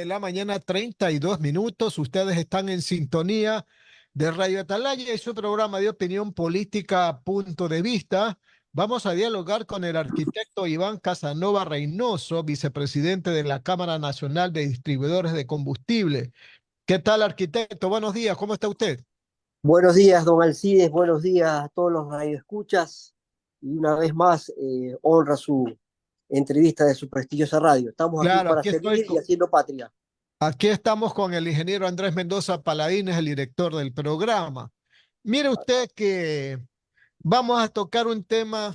de la mañana, 32 minutos. Ustedes están en sintonía de Radio Atalaya y su programa de opinión política Punto de Vista. Vamos a dialogar con el arquitecto Iván Casanova Reynoso, vicepresidente de la Cámara Nacional de Distribuidores de Combustible. ¿Qué tal, arquitecto? Buenos días, ¿cómo está usted? Buenos días, don Alcides, buenos días a todos los radioescuchas y una vez más honra su entrevista de su prestigiosa radio. Estamos aquí Claro, para servir y haciendo patria. aquí estamos con el ingeniero Andrés Mendoza Paladines, el director del programa. Mire usted que vamos a tocar un tema,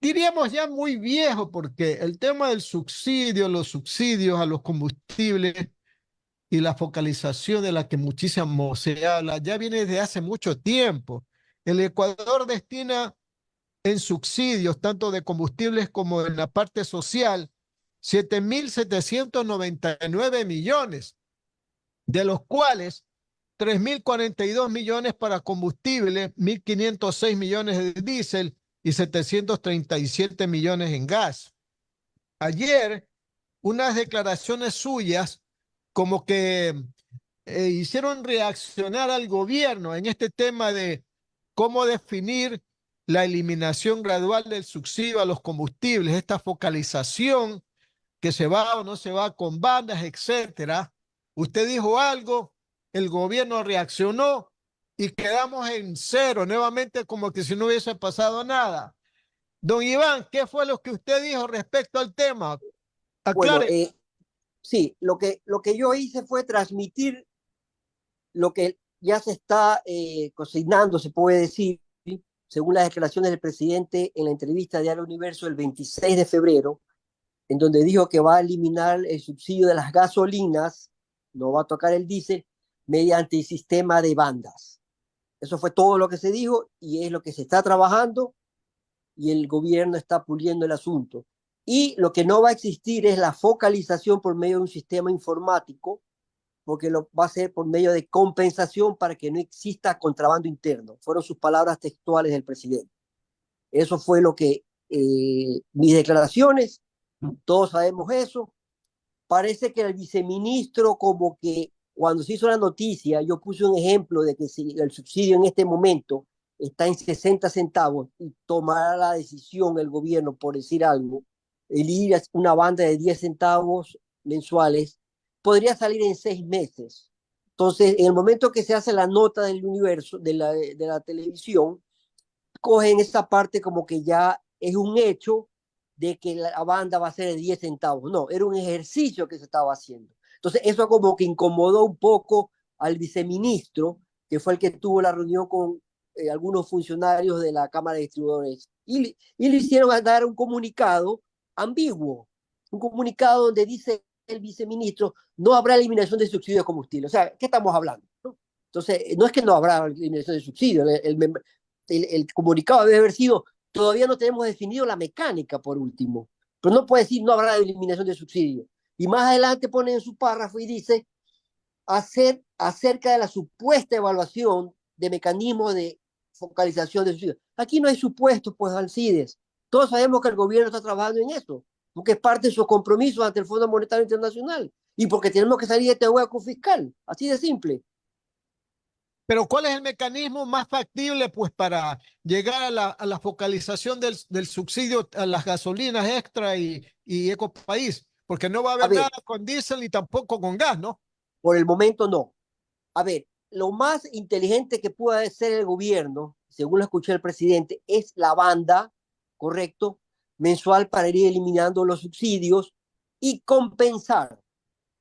diríamos ya muy viejo, porque el tema del subsidio, los subsidios a los combustibles y la focalización de la que muchísimo se habla, ya viene desde hace mucho tiempo. El Ecuador destina en subsidios, tanto de combustibles como en la parte social, 7.799 millones, de los cuales 3.042 millones para combustible, 1.506 millones de diésel y 737 millones en gas. Ayer, unas declaraciones suyas como que hicieron reaccionar al gobierno en este tema de cómo definir la eliminación gradual del subsidio a los combustibles, esta focalización que se va o no se va con bandas, etcétera. Usted dijo algo, el gobierno reaccionó y quedamos en cero, nuevamente como que si no hubiese pasado nada. Don Iván, ¿qué fue lo que usted dijo respecto al tema? Bueno, Aclare. sí, lo que yo hice fue transmitir lo que ya se está cocinando, se puede decir, según las declaraciones del presidente en la entrevista de Al Universo el 26 de febrero, en donde dijo que va a eliminar el subsidio de las gasolinas, no va a tocar el diésel, mediante el sistema de bandas. Eso fue todo lo que se dijo y es lo que se está trabajando y el gobierno está puliendo el asunto. Y lo que no va a existir es la focalización por medio de un sistema informático, porque lo va a ser por medio de compensación para que no exista contrabando interno. Fueron sus palabras textuales del presidente. Eso fue lo que mis declaraciones, todos sabemos eso. Parece que el viceministro como que cuando se hizo la noticia, yo puse un ejemplo de que si el subsidio en este momento está en 60 centavos y tomará la decisión el gobierno, por decir algo, el ir a una banda de 10 centavos mensuales, podría salir en 6 meses. Entonces, en el momento que se hace la nota del universo, de la televisión, cogen esa parte como que ya es un hecho de que la banda va a ser de 10 centavos. No, era un ejercicio que se estaba haciendo. Entonces, eso como que incomodó un poco al viceministro, que fue el que tuvo la reunión con algunos funcionarios de la Cámara de Distribuidores. Y le hicieron dar un comunicado ambiguo, un comunicado donde dice el viceministro, no habrá eliminación de subsidios de combustible. O sea, ¿qué estamos hablando? Entonces, no es que no habrá eliminación de subsidios, el comunicado debe haber sido, todavía no tenemos definido la mecánica, por último, pero no puede decir no habrá eliminación de subsidio. Y más adelante pone en su párrafo y dice, acerca de la supuesta evaluación de mecanismos de focalización de subsidios. Aquí no hay supuestos, pues, Alcides. Todos sabemos que el gobierno está trabajando en eso, porque es parte de sus compromisos ante el Fondo Monetario Internacional y porque tenemos que salir de este hueco fiscal, así de simple. Pero ¿cuál es el mecanismo más factible pues para llegar a la focalización del subsidio a las gasolinas extra y Ecopaís? Porque no va a A haber ver, nada con diésel ni tampoco con gas, ¿no? por el momento no. A ver, lo más inteligente que puede hacer el gobierno, según lo escuché el presidente, es la banda, correcto, mensual para ir eliminando los subsidios y compensar.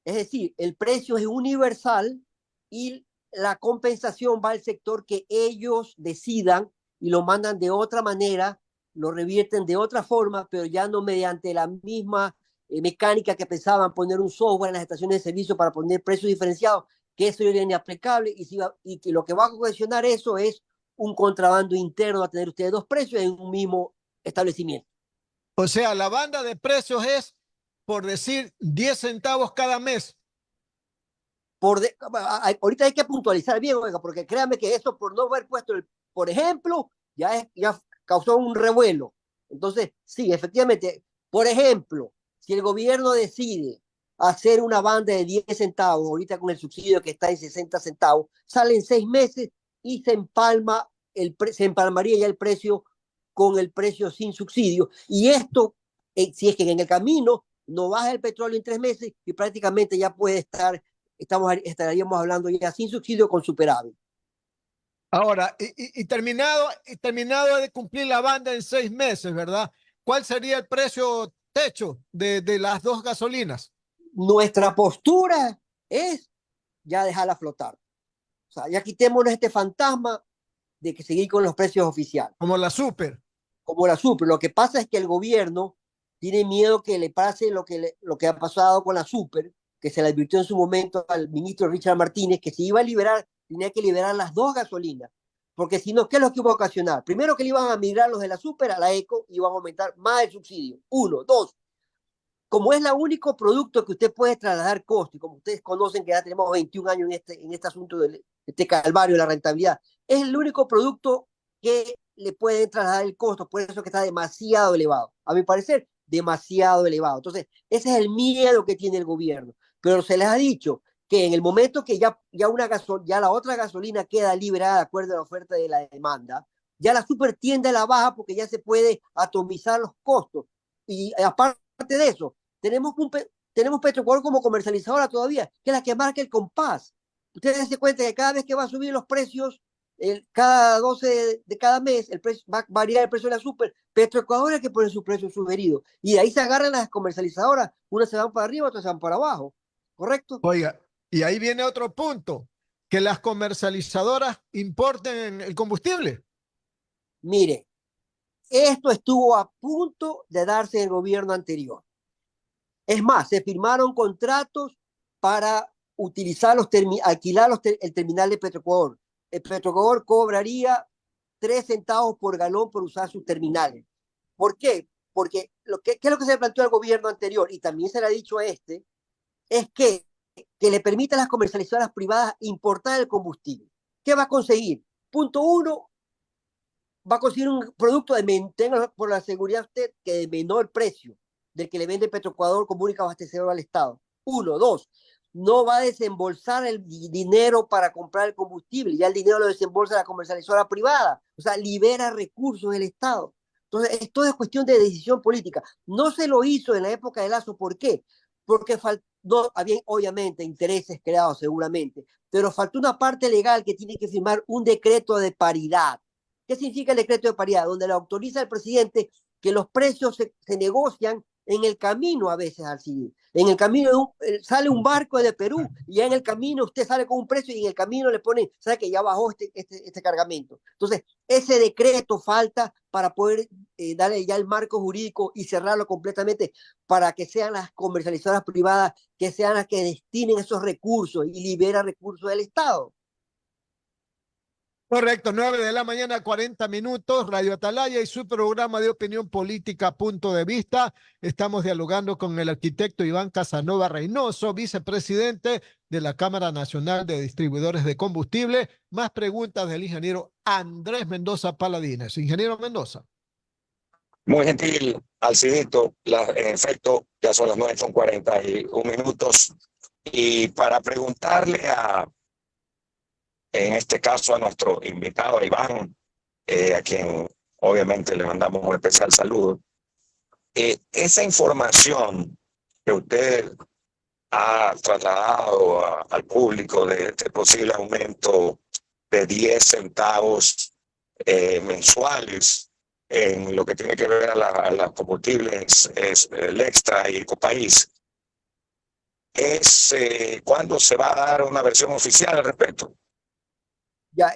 Es decir, el precio es universal y la compensación va al sector que ellos decidan y lo mandan de otra manera, lo revierten de otra forma, pero ya no mediante la misma mecánica que pensaban poner un software en las estaciones de servicio para poner precios diferenciados, que eso era inaplicable y que lo que va a ocasionar eso es un contrabando interno a tener ustedes dos precios en un mismo establecimiento. O sea, la banda de precios es, por decir, 10 centavos cada mes. Ahorita hay que puntualizar bien, oiga, porque créanme que eso por no haber puesto por ejemplo, ya causó un revuelo. Entonces, sí, efectivamente, por ejemplo, si el gobierno decide hacer una banda de 10 centavos, ahorita con el subsidio que está en 60 centavos, salen 6 meses y se empalmaría ya el precio con el precio sin subsidio. Y esto, si es que en el camino no baja el petróleo en 3 meses y prácticamente ya puede estar, estaríamos hablando ya sin subsidio con superávit. Ahora, terminado de cumplir la banda en 6 meses, ¿verdad? ¿Cuál sería el precio techo de las dos gasolinas? Nuestra postura es ya dejarla flotar. O sea, ya quitémonos este fantasma de que seguir con los precios oficiales. Como la super. Como la super. Lo que pasa es que el gobierno tiene miedo que le pase lo que ha pasado con la super, que se le advirtió en su momento al ministro Richard Martínez, que se iba a liberar, tenía que liberar las dos gasolinas. Porque si no, ¿qué es lo que iba a ocasionar? Primero que le iban a migrar los de la super a la eco y iban a aumentar más el subsidio. Uno. Dos, como es el único producto que usted puede trasladar costo, y como ustedes conocen que ya tenemos 21 años en este asunto de este calvario de la rentabilidad, es el único producto que le puede trasladar el costo, por eso que está demasiado elevado. A mi parecer, demasiado elevado. Entonces, ese es el miedo que tiene el gobierno. Pero se les ha dicho que en el momento que ya la otra gasolina queda liberada de acuerdo a la oferta y la demanda, ya la super tiende a la baja porque ya se puede atomizar los costos. Y aparte de eso, tenemos Petroecuador como comercializadora todavía, que es la que marca el compás. Ustedes se cuenta que cada vez que va a subir los precios, cada 12 de cada mes, el precio, va a variar el precio de la super. Petroecuador es el que pone su precio sugerido. Y de ahí se agarran las comercializadoras. Unas se van para arriba, otras se van para abajo. ¿Correcto? Oiga, y ahí viene otro punto, que las comercializadoras importen el combustible. Mire, esto estuvo a punto de darse en el gobierno anterior. Es más, se firmaron contratos para alquilar el terminal de Petroecuador. El Petroecuador cobraría 3 centavos por galón por usar sus terminales. ¿Por qué? Porque ¿qué es lo que se planteó al gobierno anterior? Y también se le ha dicho a este, es que le permita a las comercializadoras privadas importar el combustible. ¿Qué va a conseguir? Punto uno, va a conseguir un producto tenga por la seguridad usted que de menor precio del que le vende Petroecuador como único abastecedor al Estado. Uno, dos, no va a desembolsar el dinero para comprar el combustible, ya el dinero lo desembolsa la comercializadora privada, o sea, libera recursos del Estado. Entonces, esto es cuestión de decisión política. No se lo hizo en la época de Lazo, ¿por qué? Porque no, había obviamente intereses creados seguramente, pero faltó una parte legal que tiene que firmar un decreto de paridad. ¿Qué significa el decreto de paridad? Donde le autoriza al presidente que los precios se negocian en el camino a veces al civil. En el camino sale un barco de Perú y ya en el camino usted sale con un precio y en el camino le ponen, sabe que ya bajó este cargamento. Entonces, ese decreto falta para poder darle ya el marco jurídico y cerrarlo completamente para que sean las comercializadoras privadas que sean las que destinen esos recursos y libera recursos del Estado. Correcto, 9 de la mañana, 40 minutos, Radio Atalaya y su programa de opinión política, Punto de Vista. Estamos dialogando con el arquitecto Iván Casanova Reynoso, vicepresidente de la Cámara Nacional de Distribuidores de Combustible. Más preguntas del ingeniero Andrés Mendoza Paladines. Ingeniero Mendoza. Muy gentil, Alcidito. En efecto, ya son las 9:41. Y para preguntarle en este caso, a nuestro invitado, Iván, a quien obviamente le mandamos un especial saludo, esa información que usted ha trasladado al público de este posible aumento de 10 centavos mensuales en lo que tiene que ver a las combustibles, el Extra y Ecopaís, ¿cuándo se va a dar una versión oficial al respecto? Ya,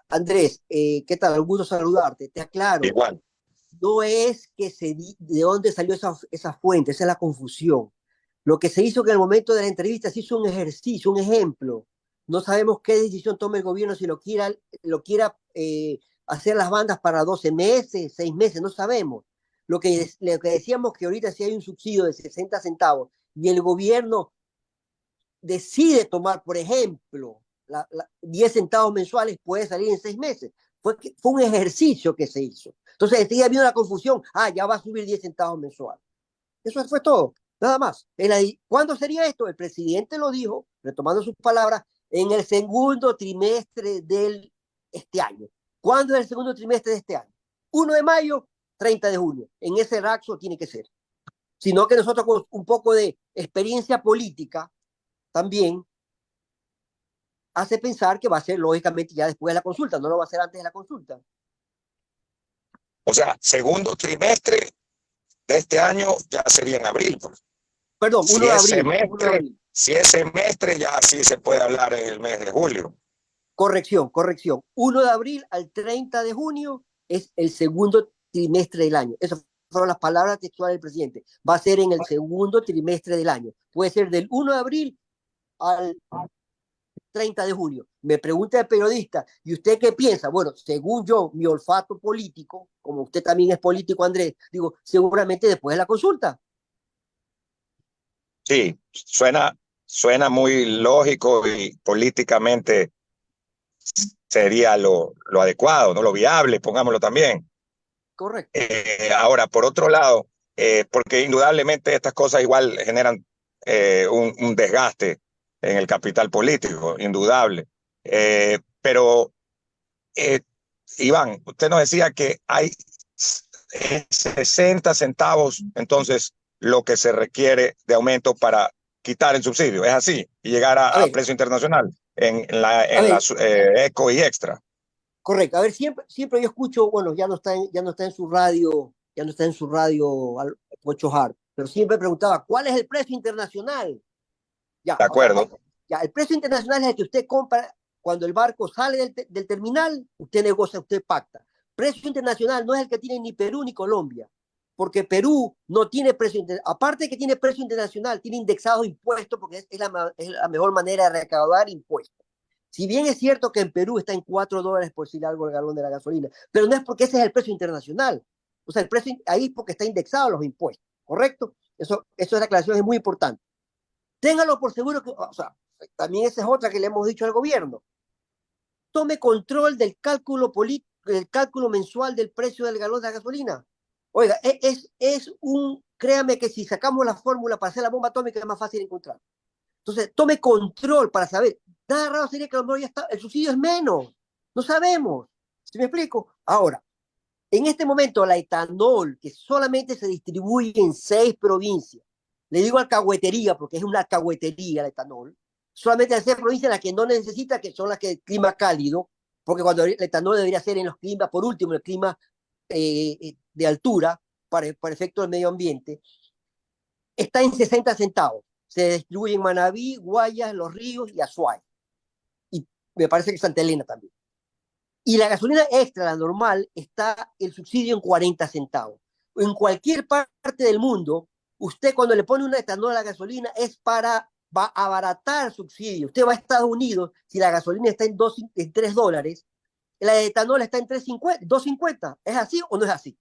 Andrés, ¿qué tal? Un gusto saludarte. Te aclaro. Igual. No es de dónde salió esa fuente, esa es la confusión. Lo que se hizo que en el momento de la entrevista se hizo un ejercicio, un ejemplo. No sabemos qué decisión tome el gobierno, si lo quiera hacer las bandas para 12 meses, 6 meses, no sabemos. Lo que decíamos que ahorita si hay un subsidio de 60 centavos y el gobierno decide tomar, por ejemplo, 10 centavos mensuales, puede salir en 6 meses. Fue un ejercicio que se hizo. Entonces, sigue habiendo la confusión. Ya va a subir 10 centavos mensuales. Eso fue todo. Nada más. ¿Cuándo sería esto? El presidente lo dijo, retomando sus palabras, en el segundo trimestre de este año. ¿Cuándo es el segundo trimestre de este año? 1 de mayo, 30 de junio. En ese lapso tiene que ser. Sino que nosotros con un poco de experiencia política también hace pensar que va a ser lógicamente ya después de la consulta, no lo va a ser antes de la consulta. O sea, segundo trimestre de este año ya sería en abril. Perdón, 1 Si de es abril. 1 de semestre, abril. si es semestre, ya sí se puede hablar en el mes de julio. Corrección, corrección. 1 de abril al 30 de junio es el segundo trimestre del año. Esas fueron las palabras textuales del presidente. Va a ser en el segundo trimestre del año. Puede ser del 1 de abril al 30 de junio. Me pregunta el periodista, ¿y usted qué piensa? Bueno, según yo, mi olfato político, como usted también es político, Andrés, digo, seguramente después de la consulta. Sí, suena muy lógico y políticamente sería lo adecuado, ¿no? Lo viable, pongámoslo también. Correcto. Ahora, por otro lado, porque indudablemente estas cosas igual generan un desgaste en el capital político, indudable. Pero, Iván, usted nos decía que hay 60 centavos, entonces, lo que se requiere de aumento para quitar el subsidio. ¿Es así? Y llegar A a ver, precio internacional en a la ver, eco y extra. correcto. A ver, siempre yo escucho, bueno, ya no está en su radio, ya no está en su radio Pocho Hart, pero siempre preguntaba, ¿cuál es el precio internacional? Ya, ¿De o sea, acuerdo? ya, el precio internacional es el que usted compra cuando el barco sale del terminal, usted negocia, usted pacta. Precio internacional no es el que tiene ni Perú ni Colombia, porque Perú no tiene precio internacional. Aparte de que tiene precio internacional, tiene indexados impuestos, porque es la mejor manera de recaudar impuestos. Si bien es cierto que en Perú está en $4 por decir algo el galón de la gasolina, pero no es porque ese es el precio internacional. O sea, el precio ahí es porque está indexado los impuestos, ¿correcto? Eso es la aclaración, es muy importante. Téngalo por seguro que, o sea, también esa es otra que le hemos dicho al gobierno. Tome control del cálculo político, del cálculo mensual del precio del galón de la gasolina. Oiga, créame que si sacamos la fórmula para hacer la bomba atómica es más fácil encontrar. Entonces, tome control para saber. Nada raro sería que a lo mejor ya está, el subsidio es menos. No sabemos. ¿Sí me explico? Ahora, en este momento, la etanol, que solamente se distribuye en 6 provincias, le digo alcahuetería porque es una alcahuetería la etanol, solamente en 6 provincias las que no necesita, que son las que el clima cálido, porque cuando el etanol debería ser en los climas, por último, en el clima de altura, para efecto del medio ambiente, está en 60 centavos. Se distribuye en Manabí, Guayas, Los Ríos y Azuay. Y me parece que Santa Elena también. Y la gasolina extra, la normal, está el subsidio en 40 centavos. En cualquier parte del mundo, usted cuando le pone una etanol a la gasolina es para va a abaratar el subsidio. Usted va a Estados Unidos, si la gasolina está en $3, la etanol está en 2.50. ¿Es así o no es así?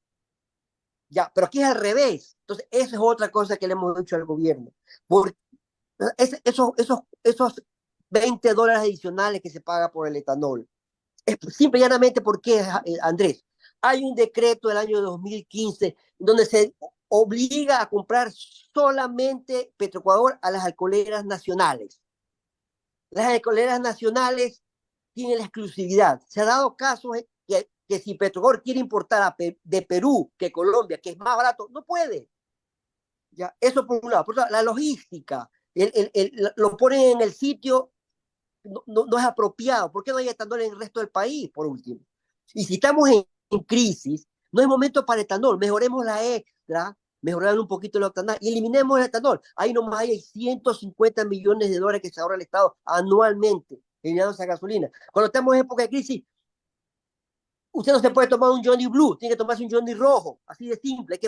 Ya, pero aquí es al revés. Entonces, esa es otra cosa que le hemos dicho al gobierno. Porque esos $20 adicionales que se paga por el etanol, es simple y llanamente porque, Andrés, hay un decreto del año 2015 donde se obliga a comprar solamente Petroecuador a las alcoholeras nacionales. Las alcoholeras nacionales tienen la exclusividad. Se ha dado casos que si Petroecuador quiere importar de Perú, que Colombia, que es más barato, no puede. Ya, eso por un lado. Por otro lado, la logística, lo ponen en el sitio, no es apropiado. ¿Por qué no hay etanol en el resto del país, por último? Y si estamos en crisis, no es momento para etanol. Mejoremos la extra, mejorando un poquito el octanal y eliminemos el etanol. Ahí nomás hay $150 millones que se ahorra el Estado anualmente eliminando esa gasolina. Cuando estamos en época de crisis, usted no se puede tomar un Johnny Blue, tiene que tomarse un Johnny Rojo. Así de simple.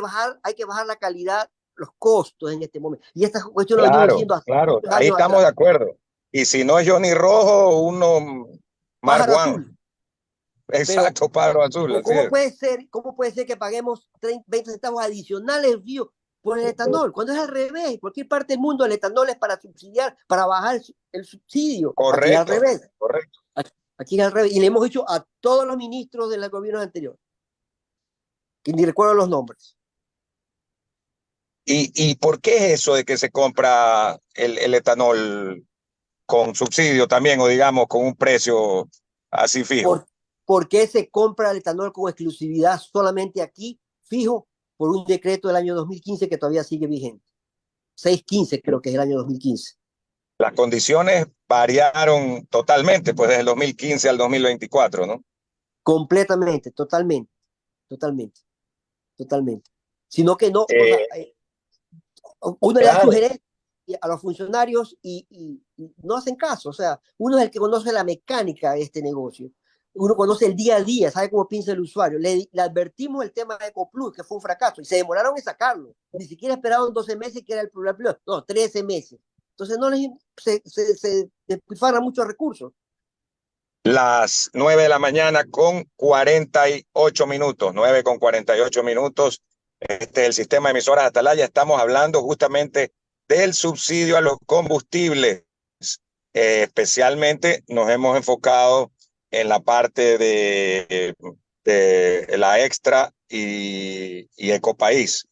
Hay que bajar la calidad, los costos en este momento. Y esta cuestión lo venimos Claro, diciendo hace claro, muchos ahí años estamos de atrás. acuerdo. Y si no es Johnny Rojo, uno Mark Pájaro One. azul. Pero Exacto, pájaro azul, así es. ¿cómo puede ser que paguemos 20 centavos adicionales, Río, por el etanol? Cuando es al revés, en cualquier parte del mundo el etanol es para subsidiar, para bajar el subsidio. Aquí es al Correcto, revés. correcto. Aquí es al revés. Y le hemos dicho a todos los ministros de los gobiernos anteriores, que ni recuerdo los nombres. ¿Y por qué es eso de que se compra el etanol con subsidio también, o digamos con un precio así fijo? ¿Por qué se compra el etanol con exclusividad solamente aquí, fijo, por un decreto del año 2015 que todavía sigue vigente? 615 creo que es el año 2015. Las condiciones variaron totalmente, pues desde el 2015 al 2024, ¿no? Completamente, totalmente, totalmente, totalmente. Sino que no, o sea, Eh, uno le da claro. sugerencias a los funcionarios y no hacen caso. O sea, uno es el que conoce la mecánica de este negocio. Uno conoce el día a día, sabe cómo piensa el usuario. Le advertimos el tema de EcoPlus, que fue un fracaso, y se demoraron en sacarlo. Ni siquiera esperaron 12 meses, que era el problema. No, 13 meses. Entonces no les, se despilfarran muchos recursos. Las 9 de la mañana con 48 minutos, 9 con 48 minutos. Este es el sistema de emisoras Atalaya. Estamos hablando justamente del subsidio a los combustibles. Especialmente nos hemos enfocado en la parte de la Extra y Ecopaís.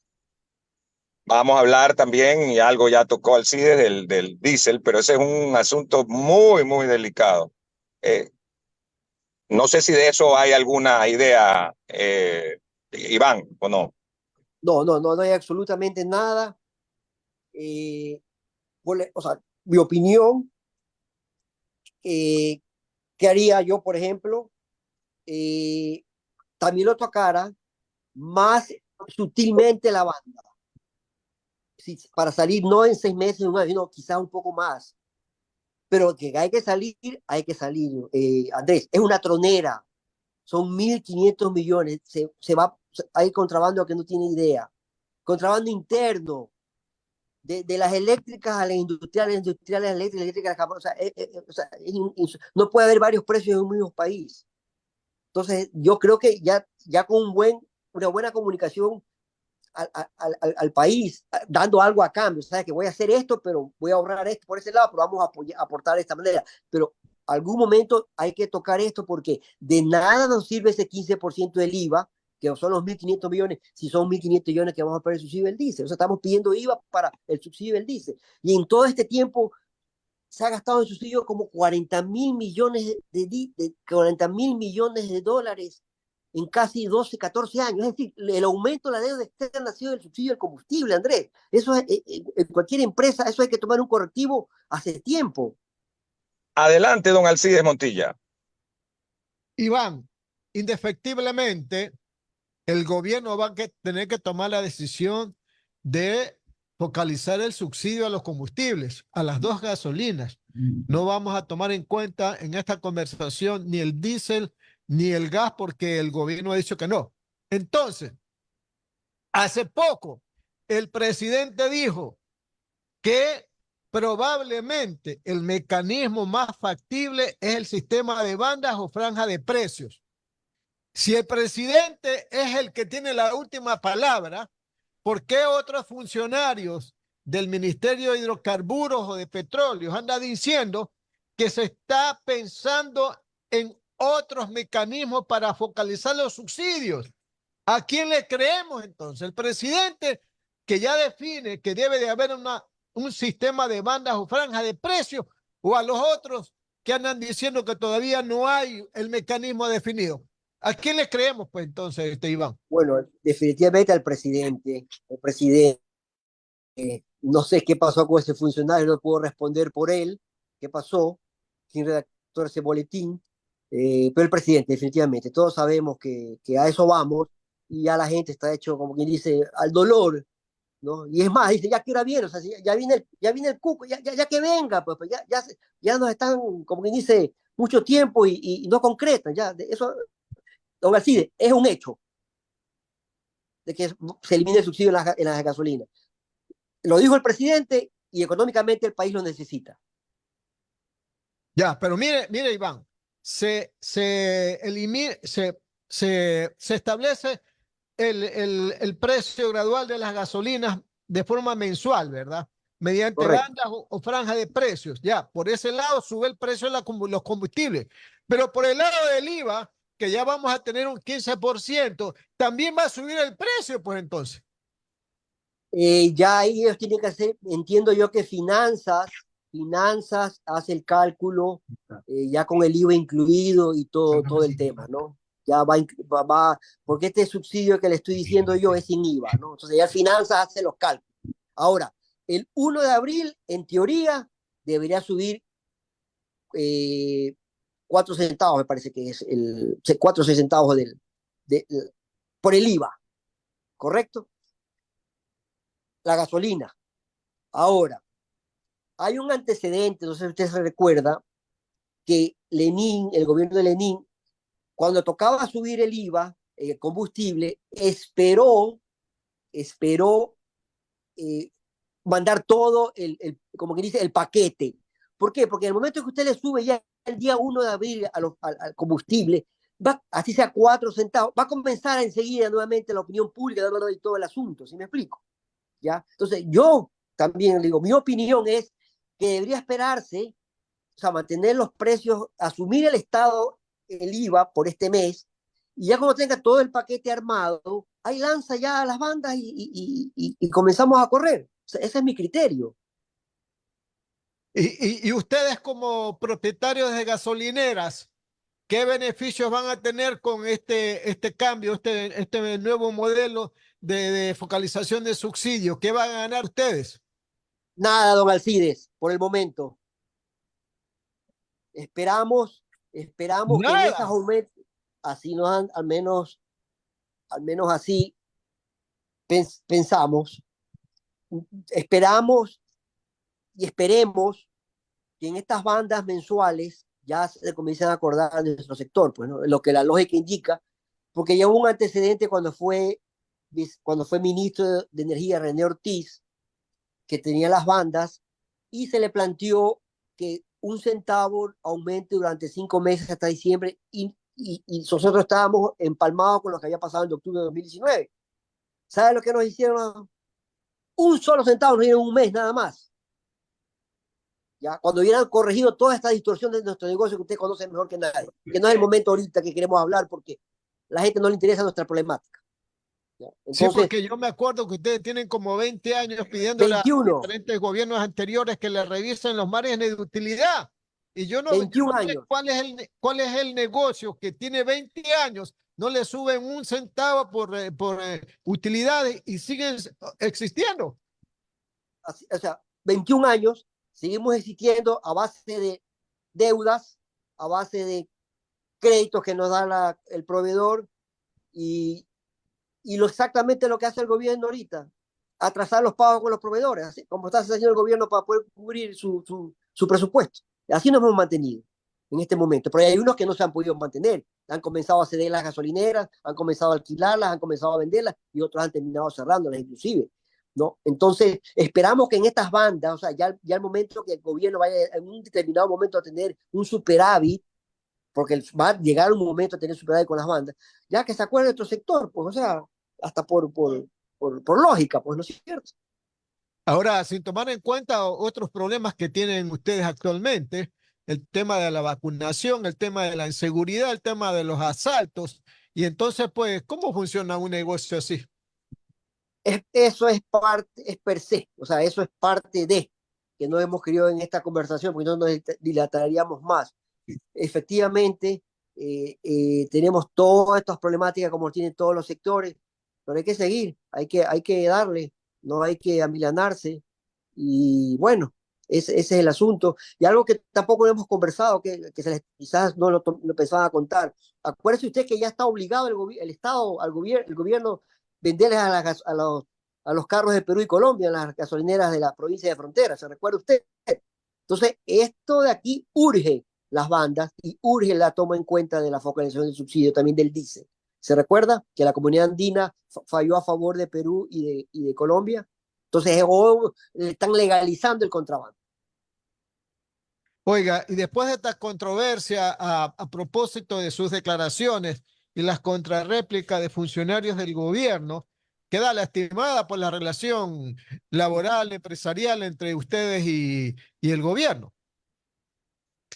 Vamos a hablar también, y algo ya tocó Alcides, del diésel, pero ese es un asunto muy, muy delicado. Eh, no sé si de eso hay alguna idea, Iván, o no. No hay absolutamente nada. O sea, mi opinión, ¿qué haría yo, por ejemplo? También lo tocara más sutilmente la banda, para salir no en 6 meses, un año, sino quizás un poco más. Pero que hay que salir, hay que salir. Andrés, es una tronera, son 1.500 millones, hay contrabando que no tiene idea, contrabando interno, de las eléctricas a las industriales, industriales a las eléctricas, o sea, no puede haber varios precios en un mismo país. Entonces, yo creo que ya con una buena comunicación al país, dando algo a cambio, ¿sabes? Que voy a hacer esto, pero voy a ahorrar esto por ese lado, pero vamos a aportar de esta manera. Pero algún momento hay que tocar esto porque de nada nos sirve ese 15% del IVA, que son los 1.500 millones, si son 1.500 millones que vamos a pagar el subsidio del diésel. O sea, estamos pidiendo IVA para el subsidio del diésel. Y en todo este tiempo se ha gastado en subsidio como 40.000 millones de 40.000 millones de dólares en casi 12, 14 años. Es decir, el aumento de la deuda externa ha sido del subsidio del combustible, Andrés. Eso es, en cualquier empresa, eso hay que tomar un correctivo hace tiempo. Adelante, don Alcides Montilla. Iván, indefectiblemente, el gobierno va a tener que tomar la decisión de focalizar el subsidio a los combustibles, a las dos gasolinas. No vamos a tomar en cuenta en esta conversación ni el diésel ni el gas porque el gobierno ha dicho que no. Entonces, hace poco el presidente dijo que probablemente el mecanismo más factible es el sistema de bandas o franja de precios. Si el presidente es el que tiene la última palabra, ¿por qué otros funcionarios del Ministerio de Hidrocarburos o de Petróleos andan diciendo que se está pensando en otros mecanismos para focalizar los subsidios? ¿A quién le creemos entonces? ¿El presidente, que ya define que debe de haber un sistema de bandas o franjas de precios, o a los otros que andan diciendo que todavía no hay el mecanismo definido? ¿A quién le creemos, pues, entonces, Iván? Bueno, definitivamente al presidente. El presidente, no sé qué pasó con ese funcionario, no puedo responder por él. ¿Qué pasó? ¿Quién redactó ese boletín? Pero el presidente, definitivamente. Todos sabemos que a eso vamos y ya la gente está hecho, como quien dice, al dolor, ¿no? Y es más, dice, ya que era bien, o sea, ya viene el cuco, ya que venga, pues ya nos están, como quien dice, mucho tiempo y no concretan, ya, eso, don Alcide, es un hecho de que se elimine el subsidio en las gasolinas. Lo dijo el presidente y económicamente el país lo necesita. Ya, pero mire, Iván, elimina, se establece el precio gradual de las gasolinas de forma mensual, ¿verdad? Mediante Correcto. bandas o franjas de precios. Ya, por ese lado sube el precio de los combustibles. Pero por el lado del IVA, que ya vamos a tener un 15%, también va a subir el precio, pues entonces. Ya ahí ellos tienen que hacer, entiendo yo que finanzas hace el cálculo, ya con el IVA incluido y todo el tema, ¿no? Ya porque este subsidio que le estoy diciendo yo es sin IVA, ¿no? Entonces ya finanzas hace los cálculos. Ahora, el 1 de abril, en teoría, debería subir 4 centavos, me parece que es 4 o 6 centavos por el IVA, ¿correcto? La gasolina. Ahora, hay un antecedente, no sé si usted se recuerda, que Lenin, el gobierno de Lenin, cuando tocaba subir el IVA, el combustible, esperó eh, mandar todo como que dice, el paquete. ¿Por qué? Porque en el momento que usted le sube ya el día 1 de abril al combustible, así sea 4 centavos, va a comenzar enseguida nuevamente la opinión pública y todo el asunto, ¿sí me explico? ¿Ya? Entonces, yo también digo, mi opinión es que debería esperarse, o sea, mantener los precios, asumir el Estado el IVA por este mes, y ya cuando tenga todo el paquete armado, ahí lanza ya a las bandas y comenzamos a correr. O sea, ese es mi criterio. Y ustedes como propietarios de gasolineras, ¿qué beneficios van a tener con este cambio, este nuevo modelo de focalización de subsidio? ¿Qué van a ganar ustedes? Nada, don Alcides, por el momento. Esperamos que en esas Nada. aumentos, así nos han, al menos así pensamos, esperamos y esperemos que en estas bandas mensuales ya se comiencen a acordar de nuestro sector, pues, ¿no? Lo que la lógica indica, porque ya hubo un antecedente cuando fue ministro de Energía René Ortiz, que tenía las bandas, y se le planteó que 1 centavo aumente durante 5 meses hasta diciembre, y nosotros estábamos empalmados con lo que había pasado en octubre de 2019. ¿Sabe lo que nos hicieron? Un solo centavo, nos dieron un mes nada más. ¿Ya? Cuando hubieran corregido toda esta distorsión de nuestro negocio que usted conoce mejor que nadie, que no es el momento ahorita que queremos hablar porque a la gente no le interesa nuestra problemática. ¿Ya? Sí, Entonces, porque yo me acuerdo que ustedes tienen como 20 años pidiéndole a 21, diferentes gobiernos anteriores que le revisen los márgenes de utilidad. Y yo 21 no sé años. cuál es el negocio que tiene 20 años, no le suben un centavo por utilidades y siguen existiendo. O sea, 21 años, seguimos existiendo a base de deudas, a base de créditos que nos da el proveedor y, exactamente lo que hace el gobierno ahorita, atrasar los pagos con los proveedores, así como está haciendo el gobierno para poder cubrir su presupuesto. Así nos hemos mantenido en este momento, pero hay unos que no se han podido mantener, han comenzado a ceder las gasolineras, han comenzado a alquilarlas, han comenzado a venderlas y otros han terminado cerrándolas inclusive. ¿No? Entonces, esperamos que en estas bandas, o sea, ya el momento que el gobierno vaya en un determinado momento a tener un superávit, porque va a llegar un momento a tener superávit con las bandas, ya que se acuerde de otro sector, pues, o sea, hasta por lógica, pues, ¿no es cierto? Ahora, sin tomar en cuenta otros problemas que tienen ustedes actualmente, el tema de la vacunación, el tema de la inseguridad, el tema de los asaltos, y entonces, pues, ¿cómo funciona un negocio así? Eso es parte, es per se, o sea, eso es parte de, que no hemos querido en esta conversación, porque no nos dilataríamos más. Efectivamente, tenemos todas estas problemáticas como tienen todos los sectores, pero hay que seguir, hay que darle, no hay que amilanarse. Y bueno, ese es el asunto. Y algo que tampoco hemos conversado, quizás no lo pensaban contar. Acuérdese usted que ya está obligado el Estado, el gobierno, venderles a los carros de Perú y Colombia, en las gasolineras de la provincia de Frontera. ¿Se recuerda usted? Entonces, esto de aquí urge las bandas y urge la toma en cuenta de la focalización del subsidio también del diésel. ¿Se recuerda que la comunidad andina falló a favor de Perú y de Colombia? Entonces, están legalizando el contrabando. Oiga, y después de esta controversia a propósito de sus declaraciones y las contrarréplicas de funcionarios del gobierno, queda lastimada por la relación laboral, empresarial entre ustedes y el gobierno.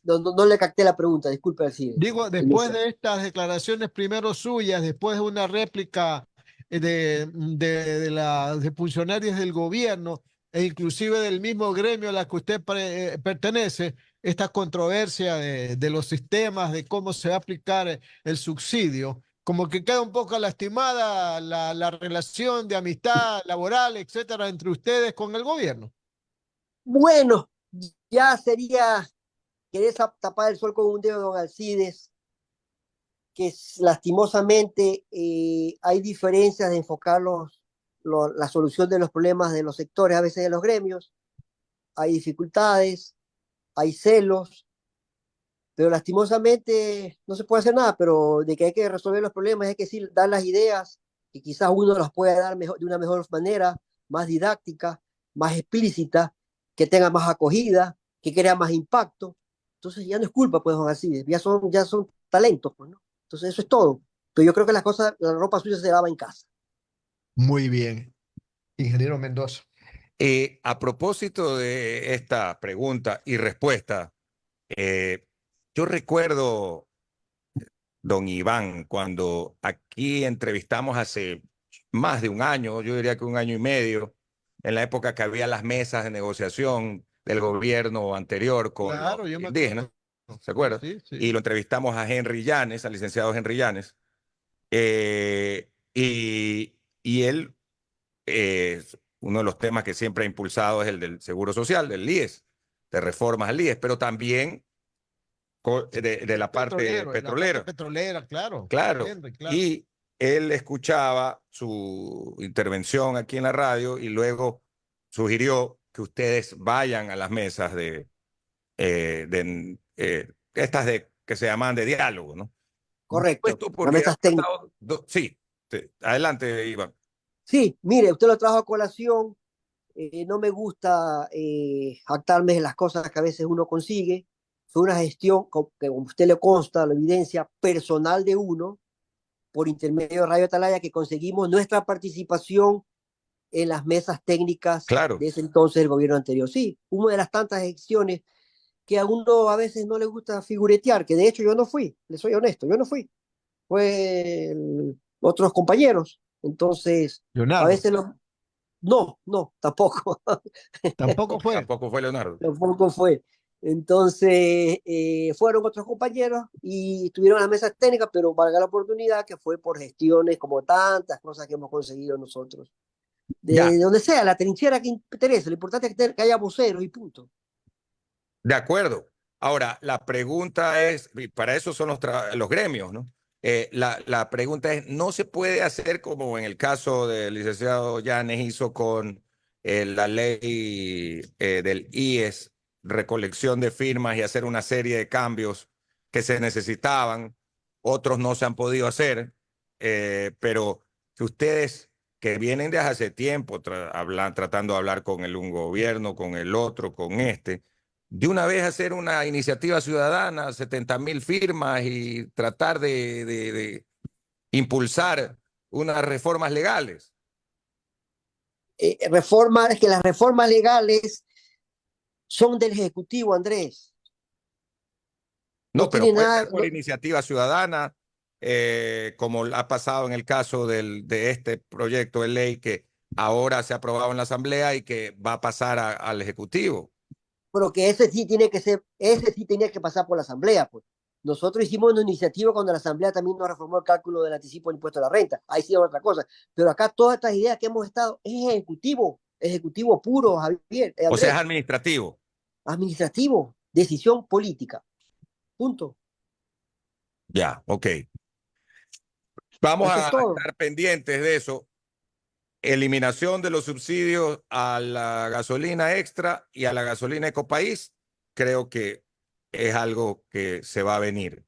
No le capté la pregunta, disculpe así. Digo, después de estas declaraciones primero suyas, después de una réplica de funcionarios del gobierno e inclusive del mismo gremio a la que usted pertenece, esta controversia de los sistemas, de cómo se va a aplicar el subsidio, como que queda un poco lastimada la relación de amistad laboral, etcétera, entre ustedes con el gobierno. Bueno, ya sería querer tapar el sol con un dedo, don Alcides, que lastimosamente hay diferencias de enfocar la solución de los problemas de los sectores, a veces de los gremios, hay dificultades, hay celos, pero lastimosamente no se puede hacer nada, pero de que hay que resolver los problemas hay que decir, dar las ideas, y quizás uno las pueda dar mejor, de una mejor manera, más didáctica, más explícita, que tenga más acogida, que crea más impacto. Entonces ya no es culpa, pues, don Alcides, ya son talentos, pues, ¿no? Entonces eso es todo. Pero yo creo que las cosas, la ropa sucia se lava en casa. Muy bien, ingeniero Mendoza. A propósito de esta pregunta y respuesta, yo recuerdo, don Iván, cuando aquí entrevistamos hace más de un año, yo diría que un año y medio, en la época que había las mesas de negociación del gobierno anterior con los Claro, yo me indígenas, acuerdo. ¿se acuerda? Sí, sí. Y lo entrevistamos a Henry Llanes, al licenciado Henry Llanes, y él, uno de los temas que siempre ha impulsado es el del Seguro Social, del IES, de reformas al IES, pero también de la parte Petrolero, en la parte petrolera. petrolera, claro. Claro. Henry, claro. Y él escuchaba su intervención aquí en la radio y luego sugirió que ustedes vayan a las mesas estas que se llaman de diálogo, ¿no? Correcto. Puesto Las porque han mesas técnicas. pasado sí, sí, adelante, Iván. Sí, mire, usted lo trajo a colación. No me gusta jactarme de las cosas que a veces uno consigue. Fue una gestión, que como usted le consta, la evidencia personal de uno, por intermedio de Radio Atalaya, que conseguimos nuestra participación en las mesas técnicas Claro. de ese entonces del gobierno anterior. Sí, una de las tantas gestiones que a uno a veces no le gusta figuretear, que de hecho yo no fui, le soy honesto, yo no fui, fue otros compañeros. Entonces, a Leonardo, veces no, no, tampoco. tampoco fue. Tampoco fue Leonardo. Tampoco fue. Entonces, fueron otros compañeros y tuvieron las mesas técnicas, pero valga la oportunidad que fue por gestiones como tantas cosas que hemos conseguido nosotros. Ya, De donde sea, la trinchera que interese, lo importante es que haya voceros y punto. de acuerdo. Ahora, la pregunta es, y para eso son los gremios, ¿no? La pregunta es, ¿no se puede hacer como en el caso del licenciado Llanes hizo con la ley del IES, recolección de firmas y hacer una serie de cambios que se necesitaban? Otros no se han podido hacer, pero que ustedes que vienen desde hace tiempo tratando de hablar con un gobierno, con el otro, con este, de una vez hacer una iniciativa ciudadana, 70.000 firmas y tratar de impulsar unas reformas legales. Es que las reformas legales son del Ejecutivo, Andrés. No No, pero tiene puede nada. ser por iniciativa ciudadana, como ha pasado en el caso de este proyecto de ley que ahora se ha aprobado en la Asamblea y que va a pasar al Ejecutivo. Pero que ese sí tiene que ser, ese sí tenía que pasar por la Asamblea, pues. Nosotros hicimos una iniciativa cuando la Asamblea también nos reformó el cálculo del anticipo del impuesto a la renta. Ahí sí es otra cosa. Pero acá todas estas ideas que hemos estado es ejecutivo, ejecutivo puro, Javier, O sea, es Andrés, administrativo. administrativo, decisión política. Punto. Ya, ok. Vamos Eso es a todo. estar pendientes de eso. Eliminación de los subsidios a la gasolina extra y a la gasolina Ecopaís, creo que es algo que se va a venir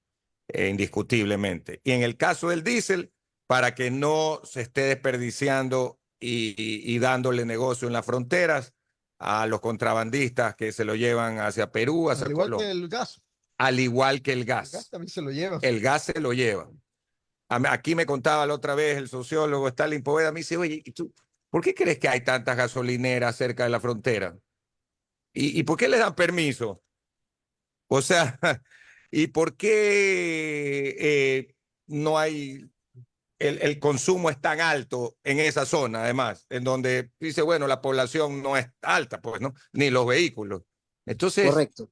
indiscutiblemente. Y en el caso del diésel, para que no se esté desperdiciando y dándole negocio en las fronteras a los contrabandistas que se lo llevan hacia Perú, hacia Al igual que Colombia, el gas. al igual que el El gas gas. también se lo lleva. El gas se lo llevan. Aquí me contaba la otra vez el sociólogo Stalin Poveda, me dice, oye, ¿y tú, por qué crees que hay tantas gasolineras cerca de la frontera? ¿Y por qué les dan permiso? O sea, ¿y por qué no hay el consumo es tan alto en esa zona, además, en donde dice, bueno, la población no es alta, pues, ¿no? Ni los vehículos. Entonces, Correcto.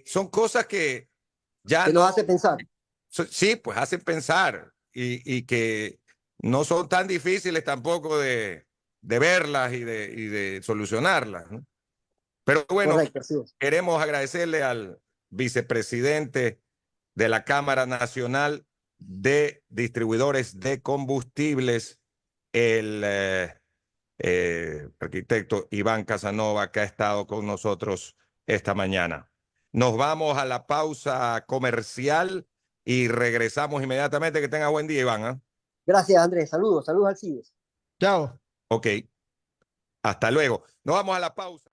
son cosas que ya Que no, nos hace pensar. sí, pues hacen pensar y que no son tan difíciles tampoco de verlas y de solucionarlas, ¿no? Pero bueno, Correcto, así es. queremos agradecerle al vicepresidente de la Cámara Nacional de Distribuidores de Combustibles, el arquitecto Iván Casanova, que ha estado con nosotros esta mañana. Nos vamos a la pausa comercial y regresamos inmediatamente. Que tenga buen día, Iván, ¿eh? Gracias, Andrés. Saludos, saludos al CIDES. Chao. Ok, hasta luego. Nos vamos a la pausa.